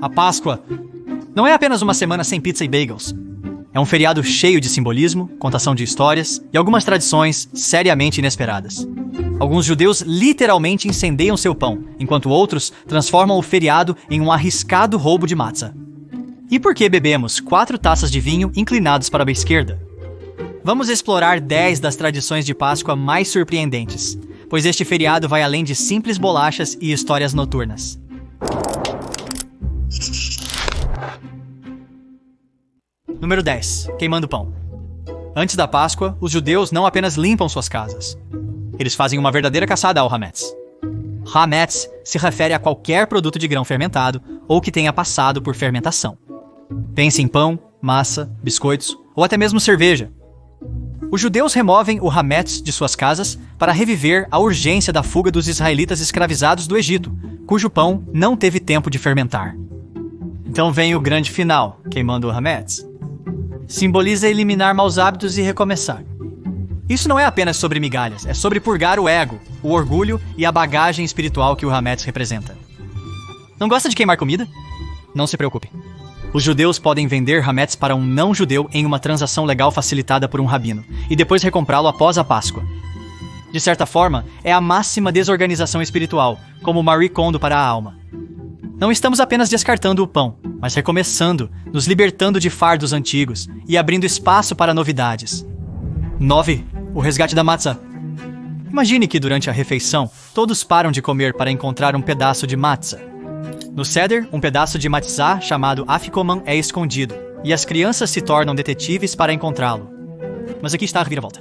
A Páscoa não é apenas uma semana sem pizza e bagels. É um feriado cheio de simbolismo, contação de histórias e algumas tradições seriamente inesperadas. Alguns judeus literalmente incendeiam seu pão, enquanto outros transformam o feriado em um arriscado roubo de matzah. E por que bebemos 4 taças de vinho inclinados para a esquerda? Vamos explorar 10 das tradições de Páscoa mais surpreendentes, pois este feriado vai além de simples bolachas e histórias noturnas. Número 10. Queimando pão. Antes da Páscoa, os judeus não apenas limpam suas casas. Eles fazem uma verdadeira caçada ao hametz. Hametz se refere a qualquer produto de grão fermentado ou que tenha passado por fermentação. Pense em pão, massa, biscoitos ou até mesmo cerveja. Os judeus removem o hametz de suas casas para reviver a urgência da fuga dos israelitas escravizados do Egito, cujo pão não teve tempo de fermentar. Então vem o grande final, queimando o hametz. Simboliza eliminar maus hábitos e recomeçar. Isso não é apenas sobre migalhas, é sobre purgar o ego, o orgulho e a bagagem espiritual que o hametz representa. Não gosta de queimar comida? Não se preocupe. Os judeus podem vender hametz para um não-judeu em uma transação legal facilitada por um rabino, e depois recomprá-lo após a Páscoa. De certa forma, é a máxima desorganização espiritual, como Marie Kondo para a alma. Não estamos apenas descartando o pão, mas recomeçando, nos libertando de fardos antigos e abrindo espaço para novidades. 9. O resgate da matzah. Imagine que durante a refeição, todos param de comer para encontrar um pedaço de matzah. No Seder, um pedaço de matzah chamado afikoman é escondido, e as crianças se tornam detetives para encontrá-lo. Mas aqui está a reviravolta.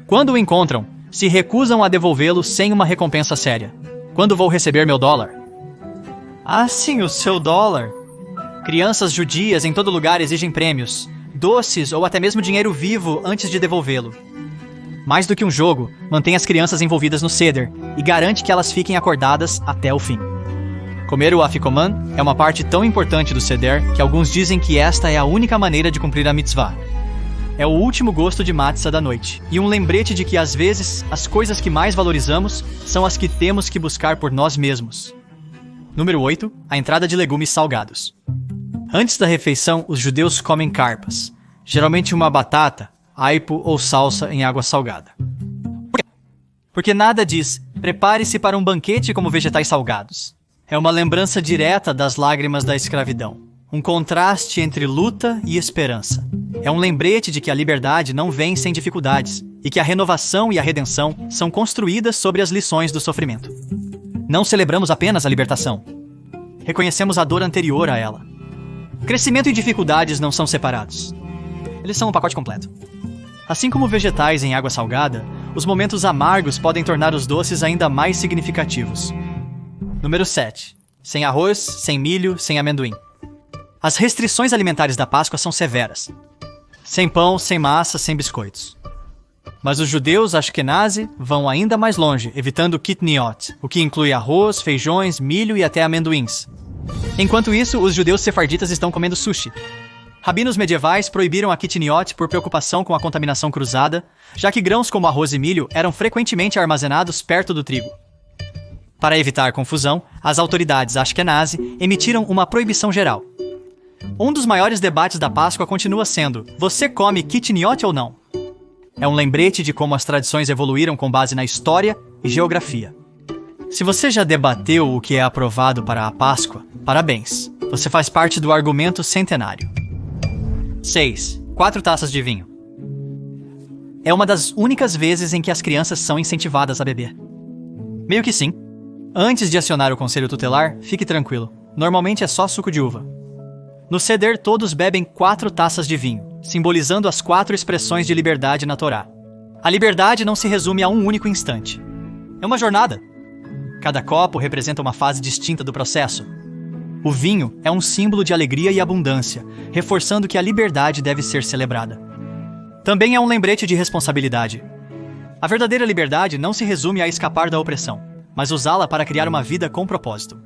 Quando o encontram, se recusam a devolvê-lo sem uma recompensa séria. Quando vou receber meu dólar? Ah, sim, o seu dólar. Crianças judias em todo lugar exigem prêmios, doces ou até mesmo dinheiro vivo antes de devolvê-lo. Mais do que um jogo, mantém as crianças envolvidas no Seder e garante que elas fiquem acordadas até o fim. Comer o afikoman é uma parte tão importante do Seder que alguns dizem que esta é a única maneira de cumprir a mitzvah. É o último gosto de matzah da noite, e um lembrete de que às vezes as coisas que mais valorizamos são as que temos que buscar por nós mesmos. Número 8. A entrada de legumes salgados. Antes da refeição, os judeus comem carpas, geralmente uma batata, aipo ou salsa em água salgada. Por quê? Porque nada diz, prepare-se para um banquete como vegetais salgados. É uma lembrança direta das lágrimas da escravidão. Um contraste entre luta e esperança. É um lembrete de que a liberdade não vem sem dificuldades e que a renovação e a redenção são construídas sobre as lições do sofrimento. Não celebramos apenas a libertação. Reconhecemos a dor anterior a ela. Crescimento e dificuldades não são separados. Eles são um pacote completo. Assim como vegetais em água salgada, os momentos amargos podem tornar os doces ainda mais significativos. Número 7. Sem arroz, sem milho, sem amendoim. As restrições alimentares da Páscoa são severas. Sem pão, sem massa, sem biscoitos. Mas os judeus ashkenazi vão ainda mais longe, evitando kitniot, o que inclui arroz, feijões, milho e até amendoins. Enquanto isso, os judeus sefarditas estão comendo sushi. Rabinos medievais proibiram a kitniot por preocupação com a contaminação cruzada, já que grãos como arroz e milho eram frequentemente armazenados perto do trigo. Para evitar confusão, as autoridades ashkenazi emitiram uma proibição geral. Um dos maiores debates da Páscoa continua sendo: você come kitniot ou não? É um lembrete de como as tradições evoluíram com base na história e geografia. Se você já debateu o que é aprovado para a Páscoa, parabéns, você faz parte do argumento centenário. 6. 4 taças de vinho. É uma das únicas vezes em que as crianças são incentivadas a beber. Meio que sim. Antes de acionar o conselho tutelar, fique tranquilo. Normalmente é só suco de uva. No Seder, todos bebem 4 taças de vinho, simbolizando as 4 expressões de liberdade na Torá. A liberdade não se resume a um único instante. É uma jornada. Cada copo representa uma fase distinta do processo. O vinho é um símbolo de alegria e abundância, reforçando que a liberdade deve ser celebrada. Também é um lembrete de responsabilidade. A verdadeira liberdade não se resume a escapar da opressão, mas usá-la para criar uma vida com propósito.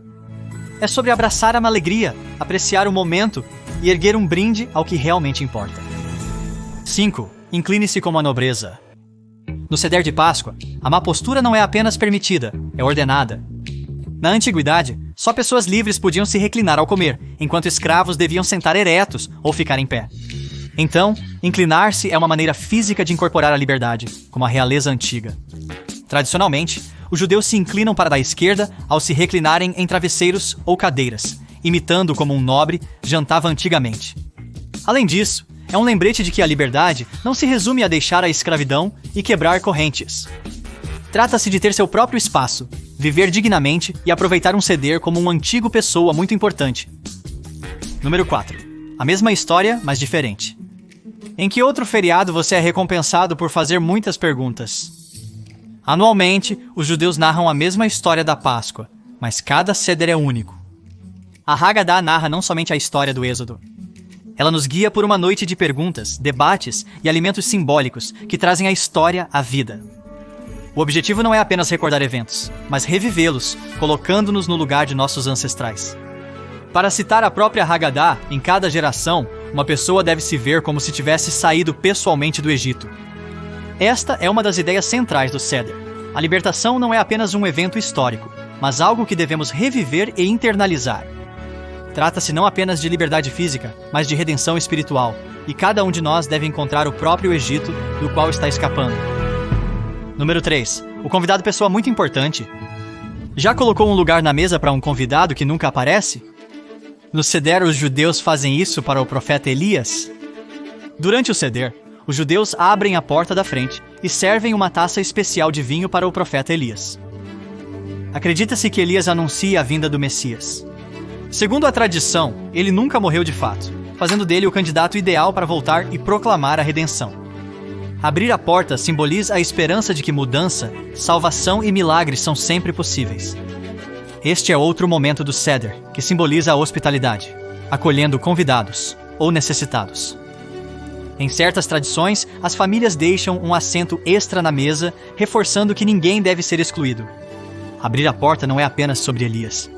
É sobre abraçar a alegria, apreciar o momento e erguer um brinde ao que realmente importa. 5. Incline-se com a nobreza. No Seder de Páscoa, a má postura não é apenas permitida, é ordenada. Na antiguidade, só pessoas livres podiam se reclinar ao comer, enquanto escravos deviam sentar eretos ou ficar em pé. Então, inclinar-se é uma maneira física de incorporar a liberdade, como a realeza antiga. Tradicionalmente, os judeus se inclinam para a esquerda ao se reclinarem em travesseiros ou cadeiras, imitando como um nobre jantava antigamente. Além disso, é um lembrete de que a liberdade não se resume a deixar a escravidão e quebrar correntes. Trata-se de ter seu próprio espaço, viver dignamente e aproveitar um ceder como um antigo pessoa muito importante. Número 4. A mesma história, mas diferente. Em que outro feriado você é recompensado por fazer muitas perguntas? Anualmente, os judeus narram a mesma história da Páscoa, mas cada ceder é único. A Haggadah narra não somente a história do Êxodo. Ela nos guia por uma noite de perguntas, debates e alimentos simbólicos que trazem a história à vida. O objetivo não é apenas recordar eventos, mas revivê-los, colocando-nos no lugar de nossos ancestrais. Para citar a própria Haggadah, em cada geração, uma pessoa deve se ver como se tivesse saído pessoalmente do Egito. Esta é uma das ideias centrais do Seder. A libertação não é apenas um evento histórico, mas algo que devemos reviver e internalizar. Trata-se não apenas de liberdade física, mas de redenção espiritual, e cada um de nós deve encontrar o próprio Egito do qual está escapando. Número 3. O convidado pessoa muito importante. Já colocou um lugar na mesa para um convidado que nunca aparece? No Seder, os judeus fazem isso para o profeta Elias. Durante o Seder, os judeus abrem a porta da frente e servem uma taça especial de vinho para o profeta Elias. Acredita-se que Elias anuncia a vinda do Messias. Segundo a tradição, ele nunca morreu de fato, fazendo dele o candidato ideal para voltar e proclamar a redenção. Abrir a porta simboliza a esperança de que mudança, salvação e milagres são sempre possíveis. Este é outro momento do Seder, que simboliza a hospitalidade, acolhendo convidados ou necessitados. Em certas tradições, as famílias deixam um assento extra na mesa, reforçando que ninguém deve ser excluído. Abrir a porta não é apenas sobre Elias.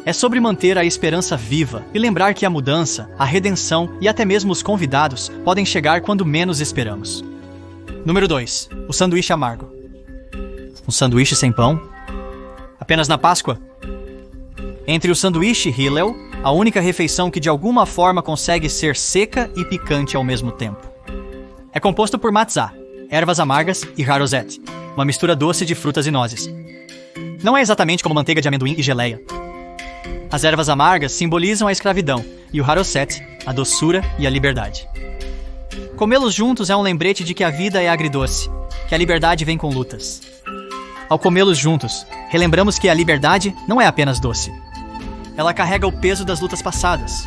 É sobre manter a esperança viva e lembrar que a mudança, a redenção e até mesmo os convidados podem chegar quando menos esperamos. Número 2. O sanduíche amargo. Um sanduíche sem pão? Apenas na Páscoa? Entre o sanduíche e Hillel, a única refeição que de alguma forma consegue ser seca e picante ao mesmo tempo. É composto por matzá, ervas amargas e harosete, uma mistura doce de frutas e nozes. Não é exatamente como manteiga de amendoim e geleia. As ervas amargas simbolizam a escravidão e o harosete, a doçura e a liberdade. Comê-los juntos é um lembrete de que a vida é agridoce, que a liberdade vem com lutas. Ao comê-los juntos, relembramos que a liberdade não é apenas doce. Ela carrega o peso das lutas passadas.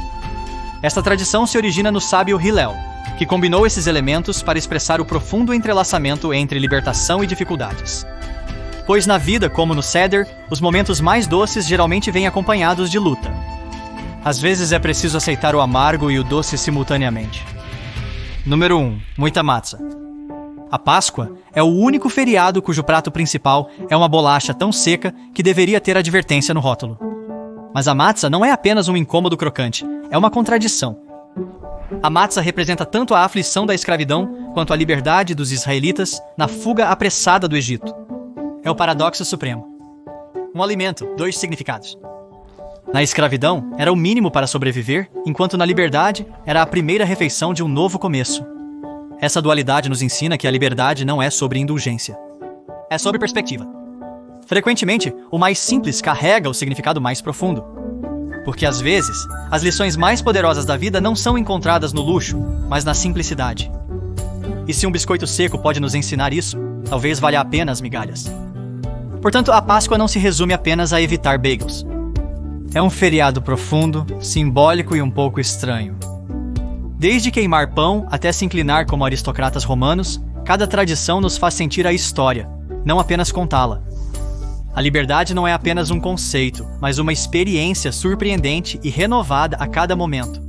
Esta tradição se origina no sábio Hillel, que combinou esses elementos para expressar o profundo entrelaçamento entre libertação e dificuldades. Pois na vida, como no Seder, os momentos mais doces geralmente vêm acompanhados de luta. Às vezes é preciso aceitar o amargo e o doce simultaneamente. Número 1. Muita matzá. A Páscoa é o único feriado cujo prato principal é uma bolacha tão seca que deveria ter advertência no rótulo. Mas a matzá não é apenas um incômodo crocante, é uma contradição. A matzá representa tanto a aflição da escravidão quanto a liberdade dos israelitas na fuga apressada do Egito. É o paradoxo supremo. Um alimento, dois significados. Na escravidão, era o mínimo para sobreviver, enquanto na liberdade, era a primeira refeição de um novo começo. Essa dualidade nos ensina que a liberdade não é sobre indulgência. É sobre perspectiva. Frequentemente, o mais simples carrega o significado mais profundo. Porque às vezes, as lições mais poderosas da vida não são encontradas no luxo, mas na simplicidade. E se um biscoito seco pode nos ensinar isso, talvez valha a pena as migalhas. Portanto, a Páscoa não se resume apenas a evitar bagels. É um feriado profundo, simbólico e um pouco estranho. Desde queimar pão até se inclinar como aristocratas romanos, cada tradição nos faz sentir a história, não apenas contá-la. A liberdade não é apenas um conceito, mas uma experiência surpreendente e renovada a cada momento.